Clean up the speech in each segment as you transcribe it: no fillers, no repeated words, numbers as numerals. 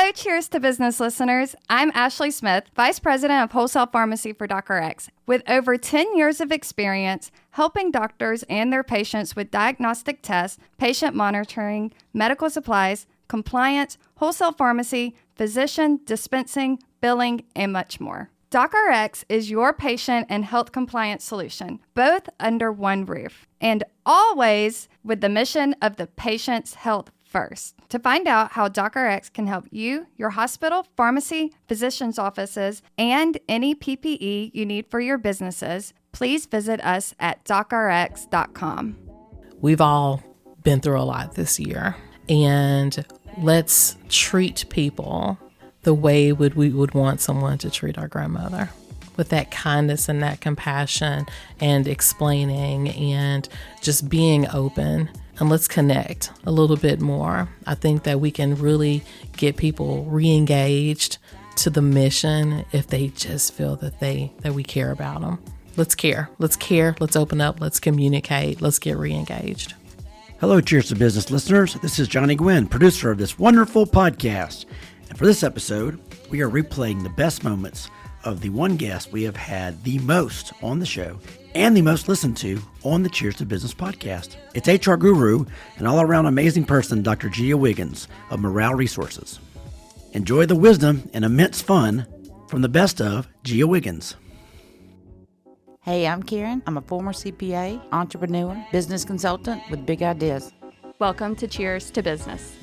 Hello, Cheers to Business listeners. I'm Ashley Smith, Vice President of Wholesale Pharmacy for DocRx. With over 10 years of experience helping doctors and their patients with diagnostic tests, patient monitoring, medical supplies, compliance, wholesale pharmacy, physician, dispensing, billing, and much more. DocRx is your patient and health compliance solution, both under one roof, and always with the mission of the patient's health first. To find out how DocRx can help you, your hospital, pharmacy, physician's offices, and any PPE you need for your businesses, please visit us at docrx.com. We've all been through a lot this year, and let's treat people the way we would want someone to treat our grandmother, with that kindness and that compassion and explaining and just being open. And let's connect a little bit more. I think that we can really get people re-engaged to the mission if they just feel that we care about them. Let's care. Let's open up. Let's communicate. Let's get re-engaged. Hello, Cheers to Business listeners. This is Johnny Gwin, producer of this wonderful podcast. And for this episode, we are replaying the best moments of the one guest we have had the most on the show and the most listened to on the Cheers to Business podcast. It's HR guru and all-around amazing person, Dr. Gia Wiggins of Morale Resources. Enjoy the wisdom and immense fun from the best of Gia Wiggins. Hey, I'm Karen. I'm a former CPA, entrepreneur, business consultant with big ideas. Welcome to Cheers to Business.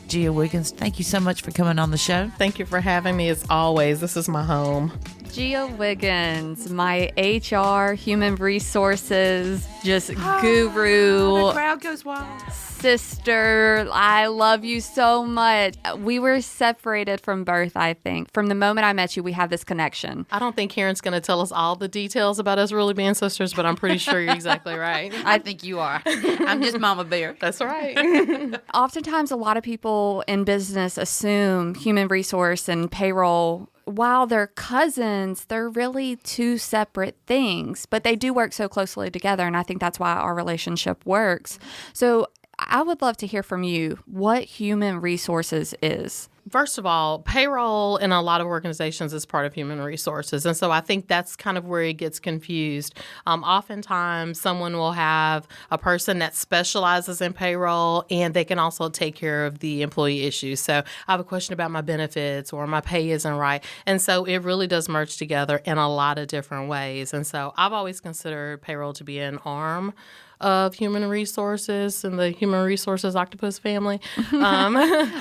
Gia Wiggins, thank you so much for coming on the show. Thank you for having me as always. This is my home. Gia Wiggins, my HR, human resources, guru. The crowd goes wild. Sister, I love you so much. We were separated from birth, I think. From the moment I met you, we have this connection. I don't think Karen's going to tell us all the details about us really being sisters, but I'm pretty sure you're exactly right. I think you are. I'm just Mama Bear. That's right. Oftentimes, a lot of people in business assume human resource and payroll, while they're cousins, they're really two separate things, but they do work so closely together, and I think that's why our relationship works. So I would love to hear from you what human resources is. First of all, payroll in a lot of organizations is part of human resources. And so I think that's kind of where it gets confused. Oftentimes, someone will have a person that specializes in payroll, and they can also take care of the employee issues. So I have a question about my benefits or my pay isn't right. And so it really does merge together in a lot of different ways. And so I've always considered payroll to be an arm of human resources and the human resources octopus family.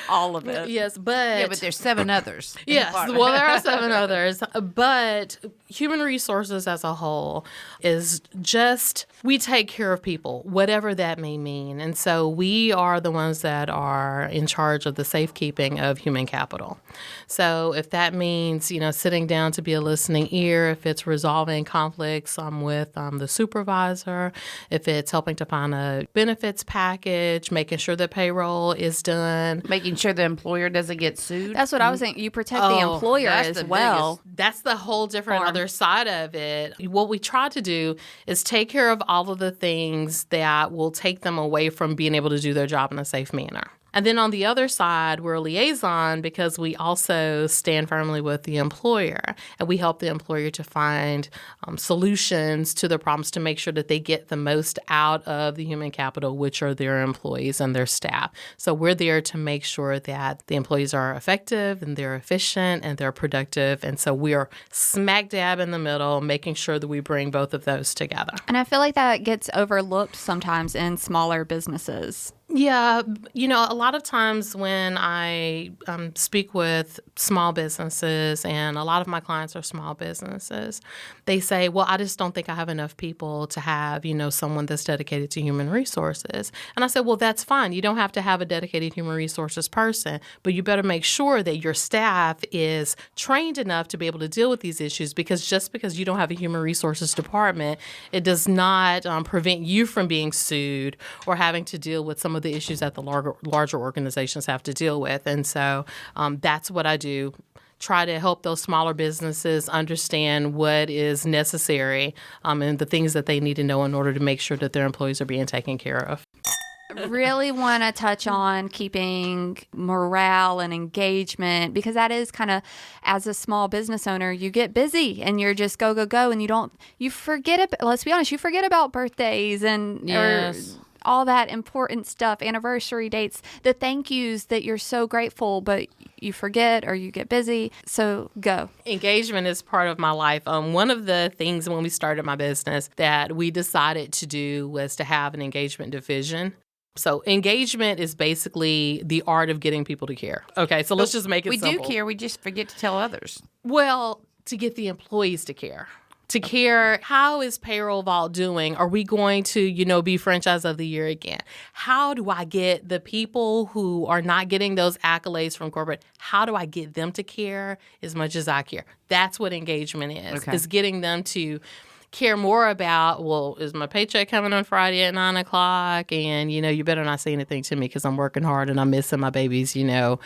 All of it. Yes, but there's 7 others. Yes, well, there are 7 others. But human resources as a whole is just, we take care of people, whatever that may mean. And so we are the ones that are in charge of the safekeeping of human capital. So if that means, sitting down to be a listening ear, if it's resolving conflicts with the supervisor, if it's helping to find a benefits package, making sure that payroll is done. Making sure the employer doesn't get sued. That's what I was saying. You protect the employer as well. That's the whole different other side of it. What we try to do is take care of all of the things that will take them away from being able to do their job in a safe manner. And then on the other side, we're a liaison because we also stand firmly with the employer, and we help the employer to find solutions to their problems to make sure that they get the most out of the human capital, which are their employees and their staff. So we're there to make sure that the employees are effective and they're efficient and they're productive. And so we're smack dab in the middle, making sure that we bring both of those together. And I feel like that gets overlooked sometimes in smaller businesses. Yeah, a lot of times when I speak with small businesses, and a lot of my clients are small businesses, they say, well, I just don't think I have enough people to have, someone that's dedicated to human resources. And I said, well, that's fine. You don't have to have a dedicated human resources person, but you better make sure that your staff is trained enough to be able to deal with these issues, because just because you don't have a human resources department, it does not prevent you from being sued or having to deal with some of the issues that the larger organizations have to deal with. And so that's what I do. Try to help those smaller businesses understand what is necessary and the things that they need to know in order to make sure that their employees are being taken care of. really want to touch on keeping morale and engagement, because that is kind of, as a small business owner, you get busy and you're just go, go, go. And you forget, let's be honest, you forget about birthdays and Yes. or all that important stuff, anniversary dates, the thank yous that you're so grateful, but you forget or you get busy. So go. Engagement is part of my life. One of the things when we started my business that we decided to do was to have an engagement division. So engagement is basically the art of getting people to care. Okay, so let's just make it We simple. do care. We just forget to tell others. Well, to get the employees to care. To care, how is Payroll Vault doing? Are we going to, be Franchise of the Year again? How do I get the people who are not getting those accolades from corporate, how do I get them to care as much as I care? That's what engagement is, is getting them to care more about, well, is my paycheck coming on Friday at 9 o'clock? And, you better not say anything to me because I'm working hard and I'm missing my baby's, field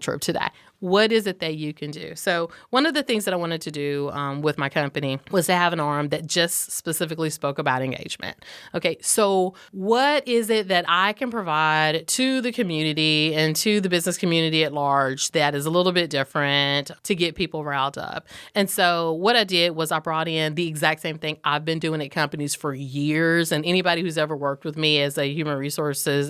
trip today. What is it that you can do? So one of the things that I wanted to do with my company was to have an arm that just specifically spoke about engagement. Okay, so what is it that I can provide to the community and to the business community at large that is a little bit different to get people riled up? And so what I did was I brought in the exact same thing I've been doing at companies for years. And anybody who's ever worked with me as a human resources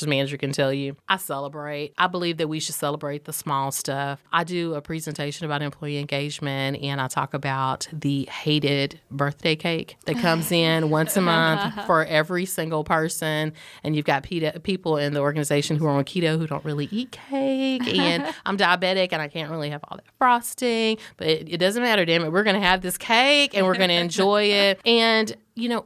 manager can tell you, I celebrate. I believe that we should celebrate the small stuff. I do a presentation about employee engagement, and I talk about the hated birthday cake that comes in once a month for every single person. And you've got people in the organization who are on keto who don't really eat cake, and I'm diabetic and I can't really have all that frosting, but it doesn't matter, damn it. We're going to have this cake and we're going to enjoy it. And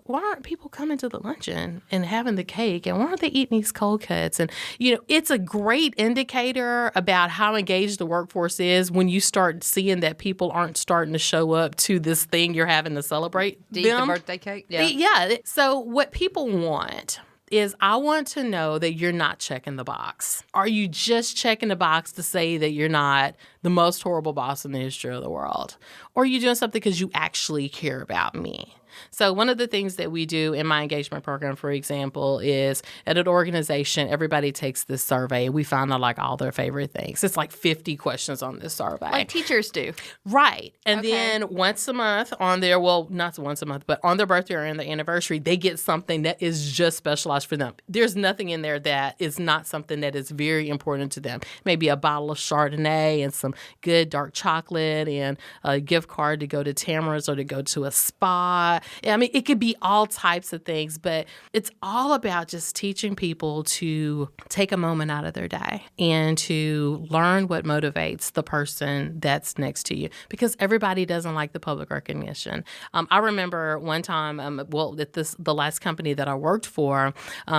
why aren't people coming to the luncheon and having the cake? And why aren't they eating these cold cuts? And, it's a great indicator about how engaged the workforce is when you start seeing that people aren't starting to show up to this thing you're having to celebrate To eat the them. birthday cake? Yeah. So what people want is, I want to know that you're not checking the box. Are you just checking the box to say that you're not the most horrible boss in the history of the world? Or are you doing something because you actually care about me? So one of the things that we do in my engagement program, for example, is at an organization, everybody takes this survey and we find out all their favorite things. It's 50 questions on this survey. Like teachers do. Right. And then once a month on their, not once a month, but on their birthday or on their anniversary, they get something that is just specialized for them. There's nothing in there that is not something that is very important to them. Maybe a bottle of Chardonnay and some good dark chocolate and a gift card to go to Tamara's or to go to a spa. I mean, it could be all types of things, but it's all about just teaching people to take a moment out of their day and to learn what motivates the person that's next to you, because everybody doesn't like the public recognition. I remember one time, at the last company that I worked for,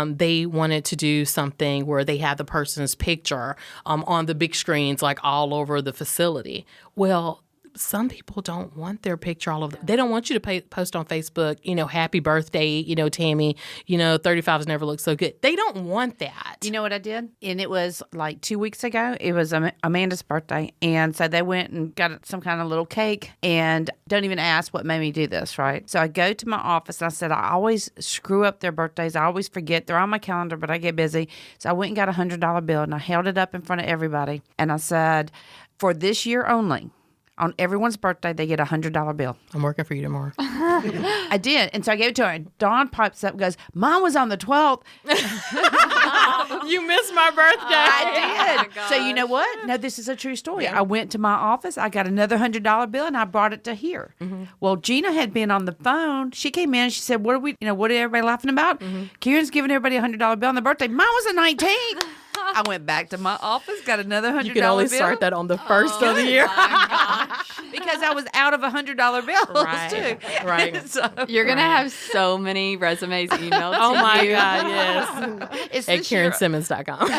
they wanted to do something where they had the person's picture on the big screens all over the facility. Well, some people don't want their picture all over. They don't want you to post on Facebook, happy birthday, Tammy, 35's never looked so good. They don't want that. You know what I did? And it was 2 weeks ago. It was Amanda's birthday. And so they went and got some kind of little cake. And don't even ask what made me do this, right? So I go to my office and I said, I always screw up their birthdays. I always forget. They're on my calendar, but I get busy. So I went and got $100 bill and I held it up in front of everybody. And I said, for this year only, on everyone's birthday, they get a $100 bill. I'm working for you tomorrow. I did. And so I gave it to her. And Dawn pipes up and goes, mine was on the 12th. You missed my birthday. I did. So you know what? No, this is a true story. Yeah. I went to my office. I got another $100 bill and I brought it to here. Mm-hmm. Well, Gina had been on the phone. She came in and she said, what are everybody laughing about? Mm-hmm. Kieran's giving everybody a $100 bill on their birthday. Mine was the 19th. I went back to my office, got another $100 bill. You can only start that on the first of the year. Because I was out of $100 bills, too. Right. So, you're going to have so many resumes emailed to Oh, my you. God, yes. It's at KarenSimmons.com.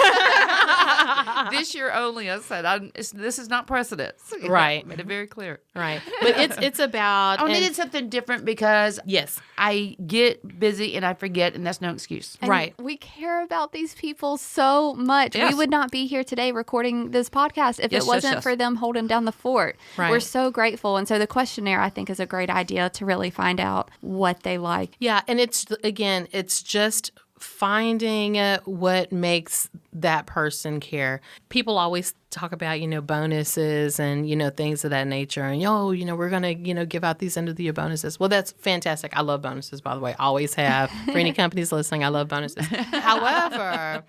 This year only, I said, this is not precedence. Right. Made it very clear. Right. But it's about... I needed something different because yes, I get busy and I forget, and that's no excuse. And right. We care about these people so much. Yes. We would not be here today recording this podcast if it wasn't for them holding down the fort. Right. We're so grateful. And so the questionnaire, I think, is a great idea to really find out what they like. Yeah. And it's just finding what makes that person care. People always talk about, bonuses and, things of that nature. And, we're going to, give out these end of the year bonuses. Well, that's fantastic. I love bonuses, by the way. Always have. For any companies listening, I love bonuses. However,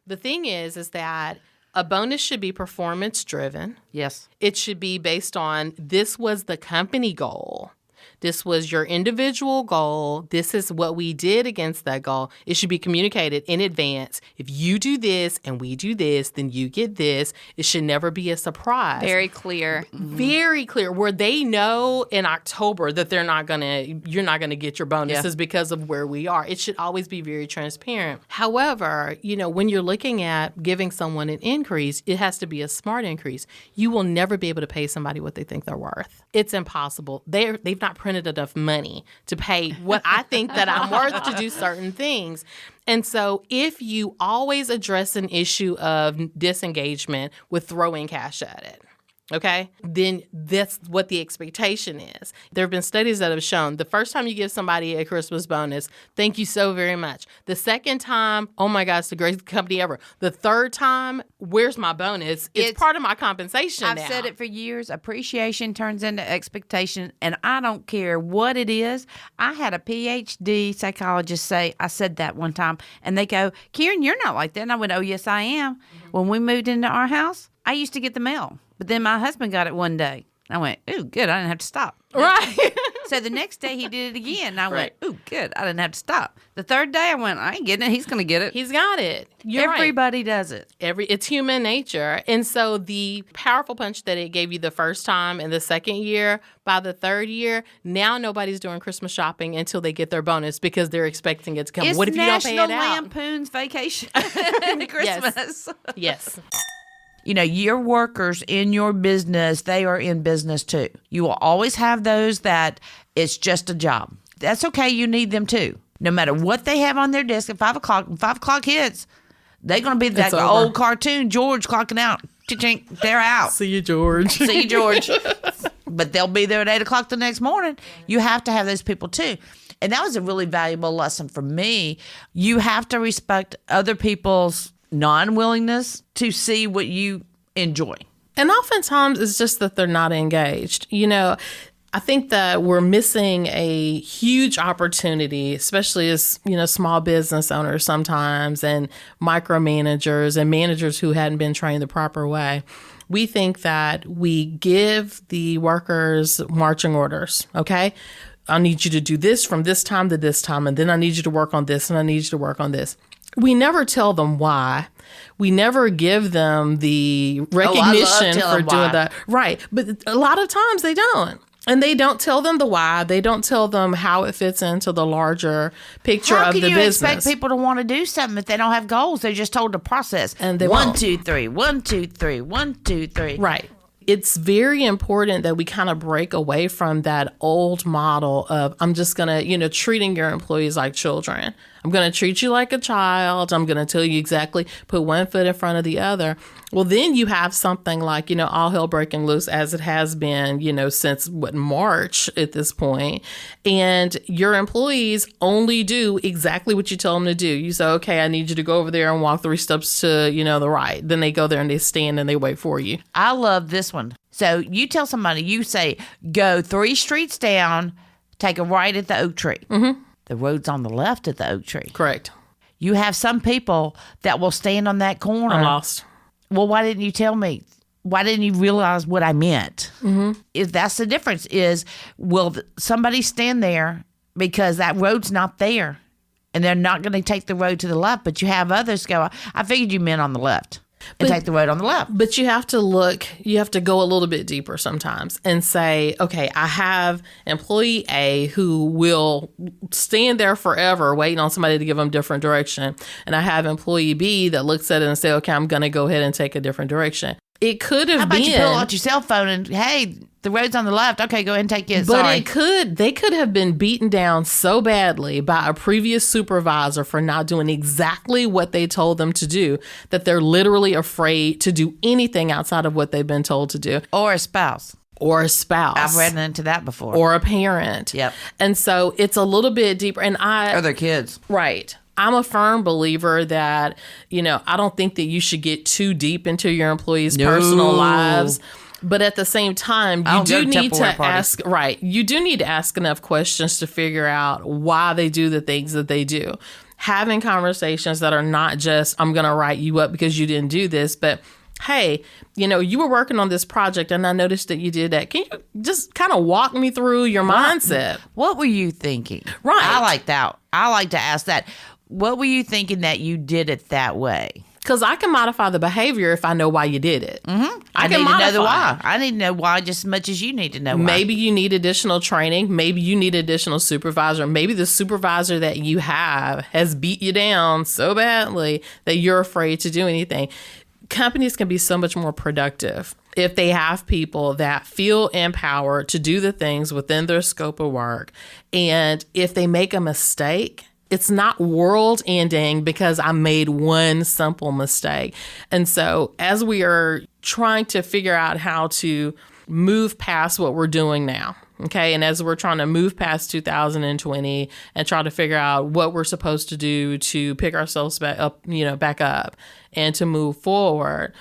the thing is that a bonus should be performance driven. Yes. It should be based on this was the company goal. This was your individual goal. This is what we did against that goal. It should be communicated in advance. If you do this and we do this, then you get this. It should never be a surprise. Very clear. Very clear. Where they know in October that you're not gonna get your bonuses because of where we are. It should always be very transparent. However, when you're looking at giving someone an increase, it has to be a smart increase. You will never be able to pay somebody what they think they're worth. It's impossible. They've not printed enough money to pay what I think that I'm worth to do certain things. And so if you always address an issue of disengagement with throwing cash at it, okay, then that's what the expectation is. There have been studies that have shown the first time you give somebody a Christmas bonus, thank you so very much. The second time, oh my gosh, the greatest company ever. The third time, where's my bonus? It's part of my compensation now. I've said it for years. Appreciation turns into expectation, and I don't care what it is. I had a PhD psychologist say, I said that one time, and they go, Karen, you're not like that. And I went, oh, yes, I am. When we moved into our house, I used to get the mail. But then my husband got it one day. I went, ooh, good. I didn't have to stop. Right. So the next day he did it again. And I went, ooh, good. I didn't have to stop. The third day I went, I ain't getting it. He's going to get it. He's got it. Everybody does it. It's human nature. And so the powerful punch that it gave you the first time and the second year, by the third year, now nobody's doing Christmas shopping until they get their bonus because they're expecting it to come. It's What if you don't pay it out? National Lampoon's Vacation Christmas. Yes. Your workers in your business, they are in business too. You will always have those that it's just a job. That's okay. You need them too. No matter what they have on their desk at 5 o'clock, when 5 o'clock hits, they're going to be that old cartoon, George clocking out. Chink, they're out. See you, George. See you, George. But they'll be there at 8 o'clock the next morning. You have to have those people too. And that was a really valuable lesson for me. You have to respect other people's non-willingness to see what you enjoy. And oftentimes it's just that they're not engaged. I think that we're missing a huge opportunity, especially as, small business owners sometimes and micromanagers and managers who hadn't been trained the proper way. We think that we give the workers marching orders, okay? I need you to do this from this time to this time, and then I need you to work on this, and I need you to work on this. We never tell them why. We never give them the recognition for doing that. Right. But a lot of times they don't. And they don't tell them the why. They don't tell them how it fits into the larger picture of the business. How can you expect people to want to do something if they don't have goals? They're just told the process. And they 1, 2, 3, 1, 2, 3, 1, 2, 3. Right. It's very important that we kind of break away from that old model of I'm just going to, treating your employees like children. I'm going to treat you like a child. I'm going to tell you exactly, put one foot in front of the other. Well, then you have something like, all hell breaking loose as it has been, since March at this point. And your employees only do exactly what you tell them to do. You say, okay, I need you to go over there and walk 3 steps to, the right. Then they go there and they stand and they wait for you. I love this one. So you tell somebody, you say, go 3 streets down, take a right at the oak tree. Mm-hmm. The road's on the left at the oak tree. Correct. You have some people that will stand on that corner. I'm lost. Well, why didn't you tell me? Why didn't you realize what I meant? Mm-hmm. If that's the difference is, will somebody stand there because that road's not there and they're not going to take the road to the left, but you have others go, I figured you meant on the left. And take the road on the left. But you have to go a little bit deeper sometimes and say, okay, I have employee A who will stand there forever waiting on somebody to give them different direction. And I have employee B that looks at it and say, okay, I'm going to go ahead and take a different direction. It could have been. How about you pull out your cell phone and, hey, the road's on the left. Okay, go ahead and take it. But they could have been beaten down so badly by a previous supervisor for not doing exactly what they told them to do that they're literally afraid to do anything outside of what they've been told to do. Or a spouse. I've read into that before. Or a parent. Yep. And so it's a little bit deeper. And or their kids. Right. I'm a firm believer that, I don't think that you should get too deep into your employees' personal lives. But at the same time, you do need to ask, you do need to ask enough questions to figure out why they do the things that they do. Having conversations that are not just, I'm going to write you up because you didn't do this, but hey, you were working on this project and I noticed that you did that. Can you just kind of walk me through your mindset? What were you thinking? Right. I like that. I like to ask that. What were you thinking that you did it that way? Because I can modify the behavior if I know why you did it. Mm-hmm. I need can to modify. know the why. I need to know why just as much as you need to know why. Maybe you need additional training. Maybe you need additional supervisor. Maybe the supervisor that you have has beat you down so badly that you're afraid to do anything. Companies can be so much more productive if they have people that feel empowered to do the things within their scope of work. And if they make a mistake, it's not world ending because I made one simple mistake. And so as we are trying to figure out how to move past what we're doing now, okay, and as we're trying to move past 2020 and try to figure out what we're supposed to do to pick ourselves back up, and to move forward,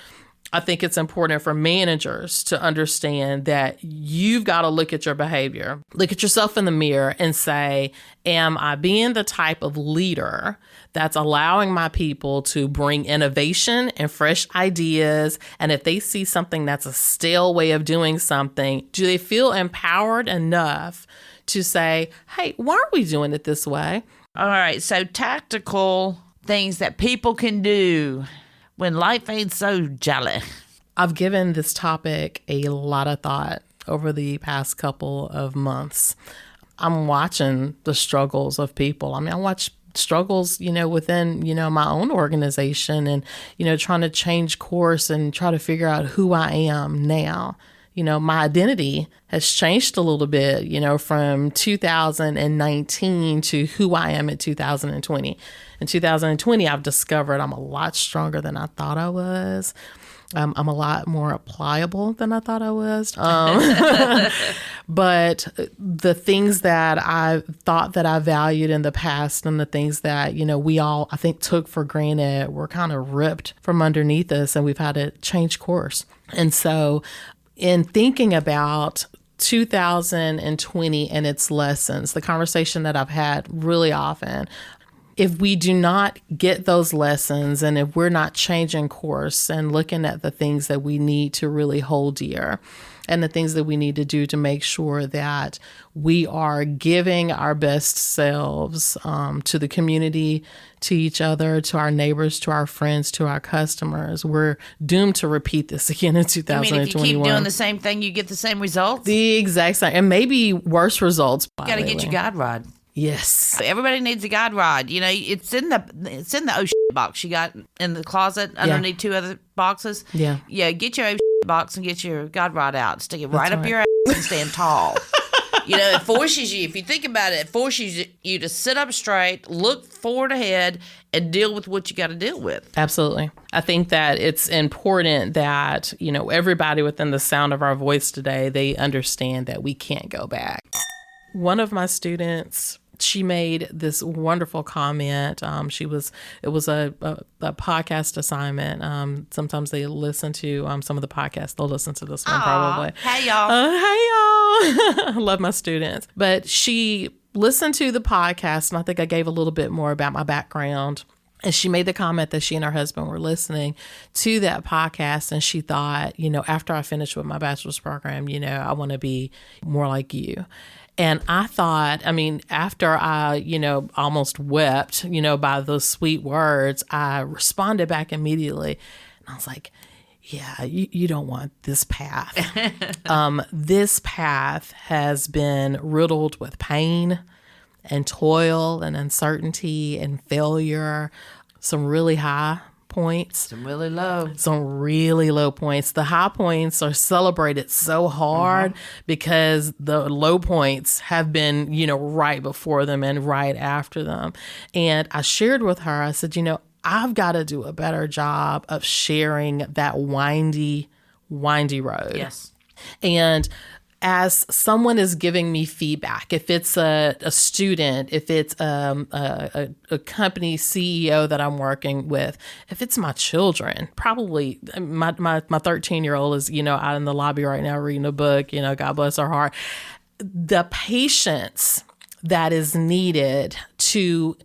I think it's important for managers to understand that you've got to look at your behavior, look at yourself in the mirror and say, am I being the type of leader that's allowing my people to bring innovation and fresh ideas? And if they see something that's a stale way of doing something, do they feel empowered enough to say, hey, why are we doing it this way? All right. So tactical things that people can do when life ain't so jolly. I've given this topic a lot of thought over the past couple of months. I'm watching the struggles of people. I watch struggles, within, my own organization and, trying to change course and try to figure out who I am now. My identity has changed a little bit, from 2019 to who I am in 2020. In 2020, I've discovered I'm a lot stronger than I thought I was. I'm a lot more pliable than I thought I was. But the things that I thought that I valued in the past and the things that, we all, I think, took for granted were kind of ripped from underneath us, and we've had to change course. And so in thinking about 2020 and its lessons, the conversation that I've had really often, if we do not get those lessons and if we're not changing course and looking at the things that we need to really hold dear and the things that we need to do to make sure that we are giving our best selves to the community, to each other, to our neighbors, to our friends, to our customers, we're doomed to repeat this again in 2021. I mean, if you keep doing the same thing, you get the same results? The exact same, and maybe worse results. You got to get your guide rod. Yes. Everybody needs a guide rod. It's in the oh shit box you got in the closet underneath two other boxes. Yeah. Yeah, get your oh shit box and get your guide rod out. Stick it right up your ass and stand tall. It forces you, if you think about it forces you to sit up straight, look forward ahead, and deal with what you got to deal with. Absolutely. I think that it's important that, everybody within the sound of our voice today, they understand that we can't go back. One of my students, she made this wonderful comment. It was a podcast assignment. Sometimes they listen to some of the podcasts. They'll listen to this one probably. Hey, y'all. Hey, y'all. I love my students. But she listened to the podcast, and I think I gave a little bit more about my background. And she made the comment that she and her husband were listening to that podcast. And she thought, after I finish with my bachelor's program, I want to be more like you. And I thought, after I, almost wept, by those sweet words, I responded back immediately. And I was like, yeah, you don't want this path. This path has been riddled with pain and toil and uncertainty and failure, some really high points. Some really low. Some really low points. The high points are celebrated so hard because the low points have been, right before them and right after them. And I shared with her, I said, I've got to do a better job of sharing that windy road. Yes. And as someone is giving me feedback, if it's a student, if it's a company CEO that I'm working with, if it's my children, probably my 13-year-old is, out in the lobby right now reading a book, God bless her heart. The patience that is needed to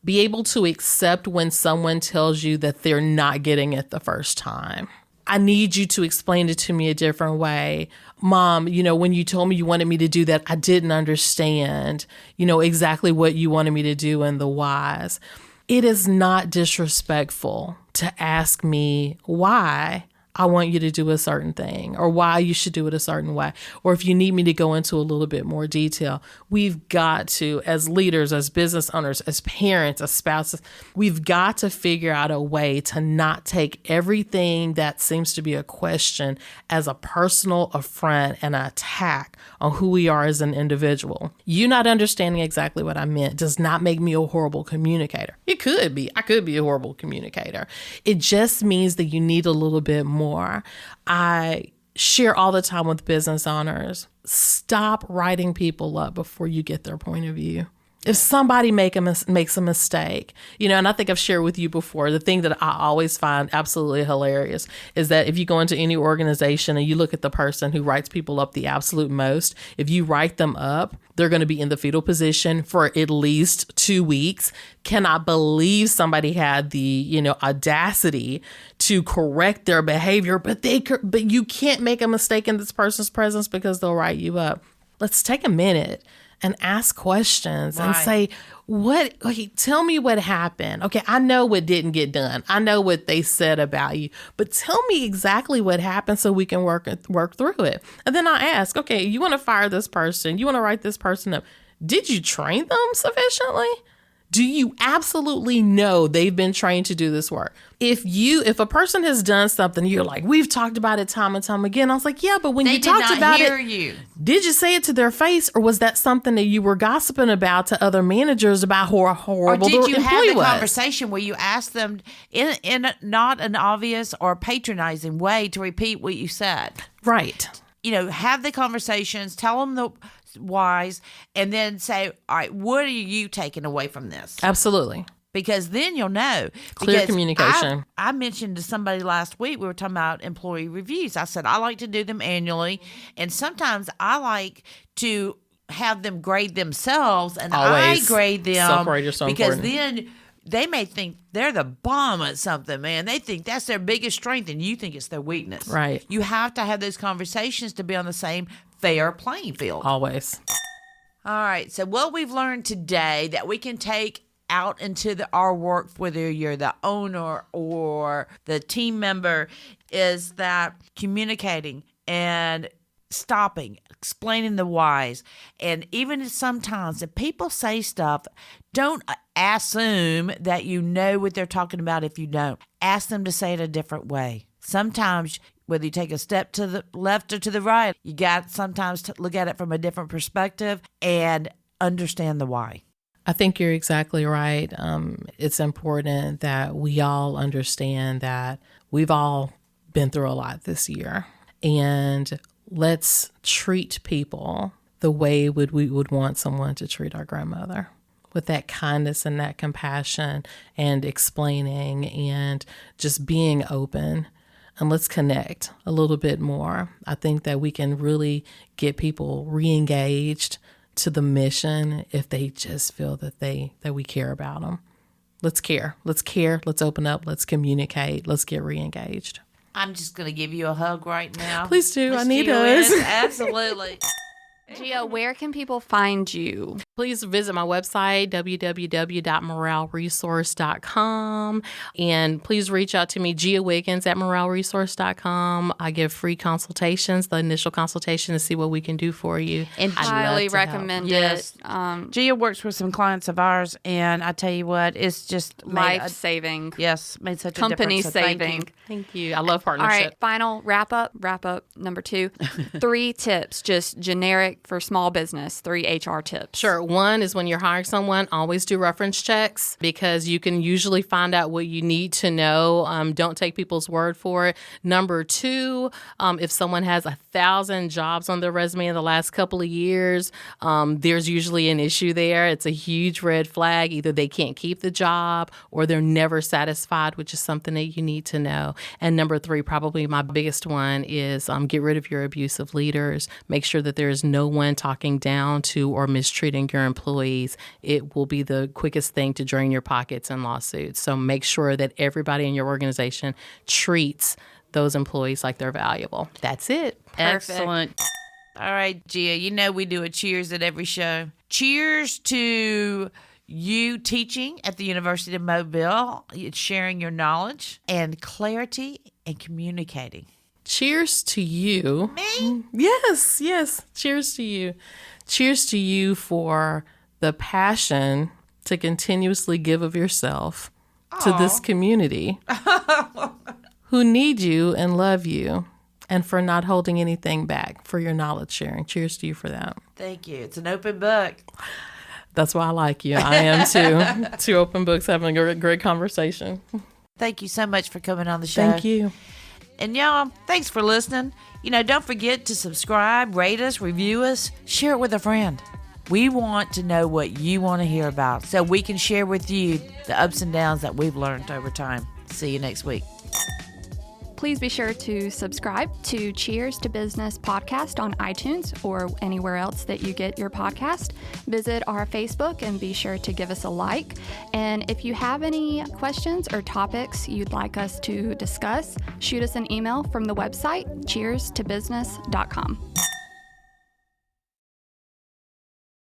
be able to accept when someone tells you that they're not getting it the first time. I need you to explain it to me a different way. Mom, when you told me you wanted me to do that, I didn't understand, exactly what you wanted me to do and the whys. It is not disrespectful to ask me why I want you to do a certain thing or why you should do it a certain way. Or if you need me to go into a little bit more detail, we've got to, as leaders, as business owners, as parents, as spouses, we've got to figure out a way to not take everything that seems to be a question as a personal affront and an attack on who we are as an individual. You not understanding exactly what I meant does not make me a horrible communicator. It could be. I could be a horrible communicator. It just means that you need a little bit more. I share all the time with business owners, stop writing people up before you get their point of view. If somebody makes a mistake, and I think I've shared with you before, the thing that I always find absolutely hilarious is that if you go into any organization and you look at the person who writes people up the absolute most, if you write them up, they're going to be in the fetal position for at least 2 weeks. Cannot believe somebody had the, audacity to correct their behavior, but you can't make a mistake in this person's presence because they'll write you up. Let's take a minute and ask questions and say, tell me what happened. Okay, I know what didn't get done. I know what they said about you, but tell me exactly what happened so we can work through it. And then I ask, okay, you want to fire this person? You want to write this person up? Did you train them sufficiently? Do you absolutely know they've been trained to do this work? If a person has done something, you're like, we've talked about it time and time again. I was like, yeah, but when you talked about it, did you say it to their face, or was that something that you were gossiping about to other managers about how horrible the employee was? Or did you have the conversation where you asked them in not an obvious or patronizing way to repeat what you said? Right. Have the conversations, tell them the whys, and then say, all right, what are you taking away from this? Absolutely. Because then you'll know. Clear communication. I mentioned to somebody last week, we were talking about employee reviews. I said, I like to do them annually. And sometimes I like to have them grade themselves, and Always. I grade them. Self-grade is so because important. then they may think they're the bomb at something, man. They think that's their biggest strength, and you think it's their weakness. Right. You have to have those conversations to be on the same fair playing field. Always. All right. So what we've learned today that we can take out into our work, whether you're the owner or the team member, is that communicating and stopping, explaining the whys. And even sometimes if people say stuff, don't assume that you know what they're talking about if you don't. Ask them to say it a different way. Sometimes, whether you take a step to the left or to the right, you got sometimes to look at it from a different perspective and understand the why. I think you're exactly right. It's important that we all understand that we've all been through a lot this year. And let's treat people the way we would want someone to treat our grandmother, with that kindness and that compassion and explaining and just being open. And let's connect a little bit more. I think that we can really get people re-engaged to the mission if they just feel that we care about them. Let's care. Let's open up. Let's communicate. Let's get re-engaged. I'm just going to give you a hug right now. Please do. I need Gia us. Wiggins, absolutely. Gia, where can people find you? Please visit my website, www.moraleresource.com. And please reach out to me, Gia Wiggins at moraleresource.com. I give free consultations, the initial consultation, to see what we can do for you. And highly recommend Yes. it. Gia works with some clients of ours, and I tell you what, it's just Life-saving. Yes, made such Company a difference. So thank saving. you. Thank you. I love All partnership. right, final wrap up number 2. 3 tips, just generic for small business, 3 HR tips. Sure. one is when you're hiring someone, always do reference checks because you can usually find out what you need to know. Don't take people's word for it. Number two, if someone has 1,000 jobs on their resume in the last couple of years, there's usually an issue there. It's a huge red flag. Either they can't keep the job or they're never satisfied, which is something that you need to know. And number three, probably my biggest one, is get rid of your abusive leaders. Make sure that there is no one talking down to or mistreating your employees. It will be the quickest thing to drain your pockets in lawsuits. So make sure that everybody in your organization treats those employees like they're valuable. That's it. Excellent. All right, Gia, you know we do a cheers at every show. Cheers to you teaching at the University of Mobile, sharing your knowledge and clarity and communicating. Cheers to you. Me? Yes. Cheers to you. Cheers to you for the passion to continuously give of yourself to this community who need you and love you, and for not holding anything back, for your knowledge sharing. Cheers to you for that. Thank you. It's an open book. That's why I like you. I am too. Two open books, having a great conversation. Thank you so much for coming on the show. Thank you. And y'all, thanks for listening. Don't forget to subscribe, rate us, review us, share it with a friend. We want to know what you want to hear about so we can share with you the ups and downs that we've learned over time. See you next week. Please be sure to subscribe to Cheers to Business podcast on iTunes or anywhere else that you get your podcast. Visit our Facebook and be sure to give us a like. And if you have any questions or topics you'd like us to discuss, shoot us an email from the website cheerstobusiness.com.